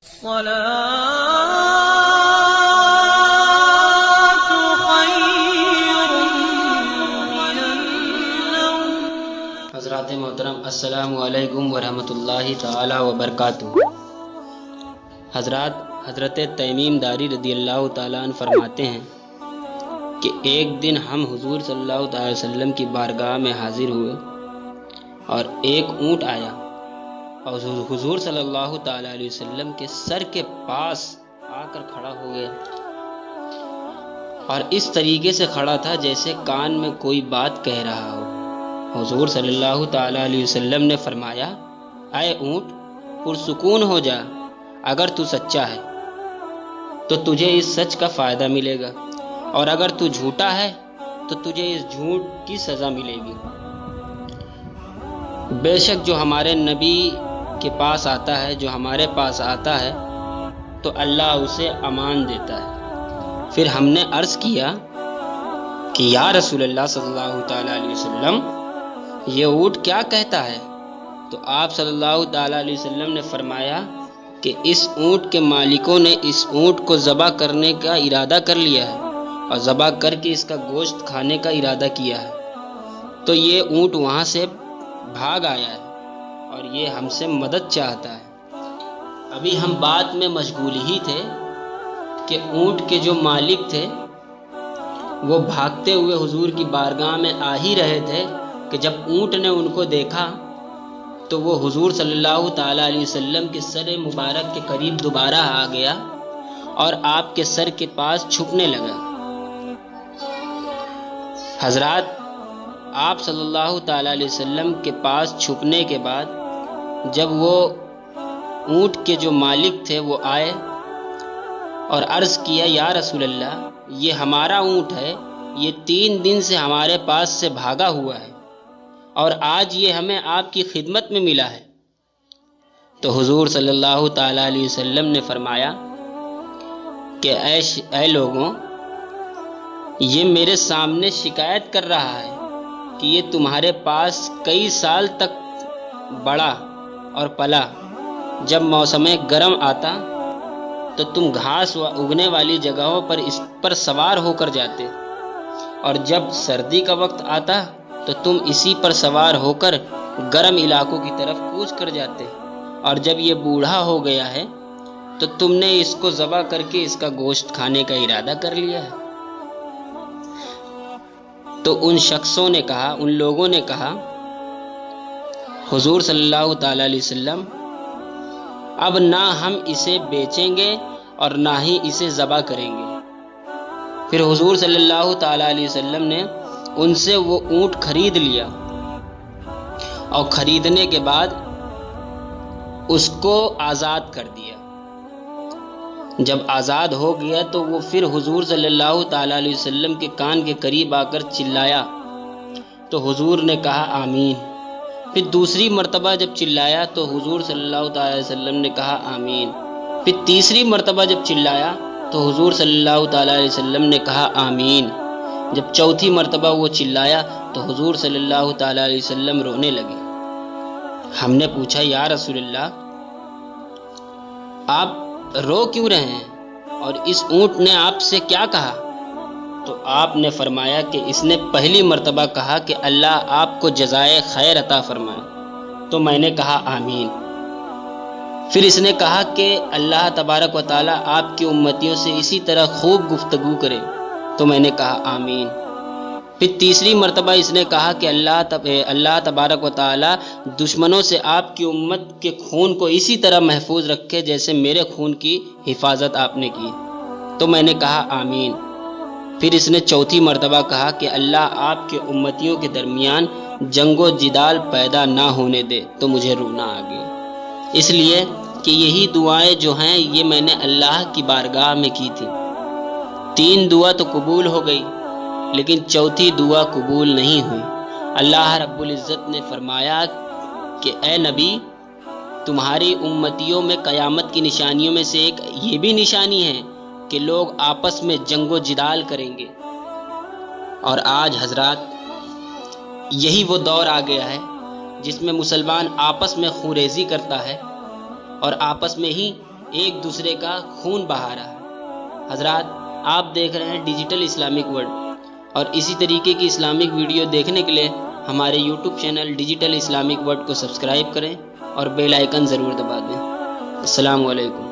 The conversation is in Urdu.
الصلاة خير من النوم۔ حضرات محترم، السلام علیکم ورحمۃ اللہ تعالی وبرکاتہ۔ حضرت تیمیم داری رضی اللہ تعالیٰ عنہ فرماتے ہیں کہ ایک دن ہم حضور صلی اللہ علیہ وسلم کی بارگاہ میں حاضر ہوئے اور ایک اونٹ آیا اور حضور صلی اللہ تعالیٰ علیہ وسلم کے سر کے پاس آ کر کھڑا ہو گیا، اور اس طریقے سے کھڑا تھا جیسے کان میں کوئی بات کہہ رہا ہو۔ حضور صلی اللہ تعالیٰ علیہ وسلم نے فرمایا، اے اونٹ، پرسکون ہو جا، اگر تو سچا ہے تو تجھے اس سچ کا فائدہ ملے گا، اور اگر تو جھوٹا ہے تو تجھے اس جھوٹ کی سزا ملے گی۔ بے شک جو ہمارے نبی کے پاس آتا ہے، جو ہمارے پاس آتا ہے، تو اللہ اسے امان دیتا ہے۔ پھر ہم نے عرض کیا کہ یا رسول اللہ صلی اللہ تعالیٰ علیہ وسلم، یہ اونٹ کیا کہتا ہے؟ تو آپ صلی اللہ تعالیٰ علیہ وسلم نے فرمایا کہ اس اونٹ کے مالکوں نے اس اونٹ کو ذبح کرنے کا ارادہ کر لیا ہے اور ذبح کر کے اس کا گوشت کھانے کا ارادہ کیا ہے، تو یہ اونٹ وہاں سے بھاگ آیا ہے اور یہ ہم سے مدد چاہتا ہے۔ ابھی ہم بات میں مشغول ہی تھے کہ اونٹ کے جو مالک تھے وہ بھاگتے ہوئے حضور کی بارگاہ میں آ ہی رہے تھے کہ جب اونٹ نے ان کو دیکھا تو وہ حضور صلی اللہ تعالیٰ علیہ وسلم کے سر مبارک کے قریب دوبارہ آ گیا اور آپ کے سر کے پاس چھپنے لگا۔ حضرات، آپ صلی اللہ تعالیٰ علیہ وسلم کے پاس چھپنے کے بعد جب وہ اونٹ کے جو مالک تھے وہ آئے اور عرض کیا، یا رسول اللہ، یہ ہمارا اونٹ ہے، یہ 3 دن سے ہمارے پاس سے بھاگا ہوا ہے اور آج یہ ہمیں آپ کی خدمت میں ملا ہے۔ تو حضور صلی اللہ تعالیٰ علیہ وسلم نے فرمایا کہ اے لوگوں، یہ میرے سامنے شکایت کر رہا ہے کہ یہ تمہارے پاس کئی سال تک بڑا اور پلا، جب موسم گرم آتا تو تم گھاس و اگنے والی جگہوں پر اس پر سوار ہو کر جاتے، اور جب سردی کا وقت آتا تو تم اسی پر سوار ہو کر گرم علاقوں کی طرف کوچ کر جاتے، اور جب یہ بوڑھا ہو گیا ہے تو تم نے اس کو ذبح کر کے اس کا گوشت کھانے کا ارادہ کر لیا ہے۔ تو ان شخصوں نے کہا، ان لوگوں نے کہا، حضور صلی اللہ تعالیٰ علیہ وسلم، اب نہ ہم اسے بیچیں گے اور نہ ہی اسے ذبح کریں گے۔ پھر حضور صلی اللہ تعالیٰ علیہ وسلم نے ان سے وہ اونٹ خرید لیا، اور خریدنے کے بعد اس کو آزاد کر دیا۔ جب آزاد ہو گیا تو وہ پھر حضور صلی اللہ تعالیٰ علیہ وسلم کے کان کے قریب آ کر چلایا، تو حضور نے کہا آمین۔ پھر دوسری مرتبہ جب چلایا تو حضور صلی اللہ تعالیٰ علیہ وسلم نے کہا آمین۔ پھر تیسری مرتبہ جب چلایا تو حضور صلی اللہ تعالیٰ علیہ وسلم نے کہا آمین۔ جب چوتھی مرتبہ وہ چلایا تو حضور صلی اللہ تعالیٰ علیہ وسلم رونے لگے۔ ہم نے پوچھا، یا رسول اللہ، آپ رو کیوں رہے ہیں اور اس اونٹ نے آپ سے کیا کہا؟ تو آپ نے فرمایا کہ اس نے پہلی مرتبہ کہا کہ اللہ آپ کو جزائے خیر عطا فرمائے، تو میں نے کہا آمین۔ پھر اس نے کہا کہ اللہ تبارک و تعالیٰ آپ کی امتیوں سے اسی طرح خوب گفتگو کرے، تو میں نے کہا آمین۔ پھر تیسری مرتبہ اس نے کہا کہ اللہ تبارک و تعالیٰ دشمنوں سے آپ کی امت کے خون کو اسی طرح محفوظ رکھے جیسے میرے خون کی حفاظت آپ نے کی، تو میں نے کہا آمین۔ پھر اس نے چوتھی مرتبہ کہا کہ اللہ آپ کے امتیوں کے درمیان جنگ و جدال پیدا نہ ہونے دے، تو مجھے رونا آ گیا، اس لیے کہ یہی دعائیں جو ہیں یہ میں نے اللہ کی بارگاہ میں کی تھی۔ 3 دعا تو قبول ہو گئی، لیکن چوتھی دعا قبول نہیں ہوئی۔ اللہ رب العزت نے فرمایا کہ اے نبی، تمہاری امتیوں میں قیامت کی نشانیوں میں سے ایک یہ بھی نشانی ہے کہ لوگ آپس میں جنگ و جدال کریں گے۔ اور آج حضرات یہی وہ دور آ گیا ہے جس میں مسلمان آپس میں خوریزی کرتا ہے اور آپس میں ہی ایک دوسرے کا خون بہا رہا ہے۔ حضرات، آپ دیکھ رہے ہیں ڈیجیٹل اسلامک ورلڈ، اور اسی طریقے کی اسلامک ویڈیو دیکھنے کے لیے ہمارے YouTube channel digital Islamic world کو سبسکرائب کریں اور بیل آئیکن ضرور دبا دیں۔ السلام علیکم۔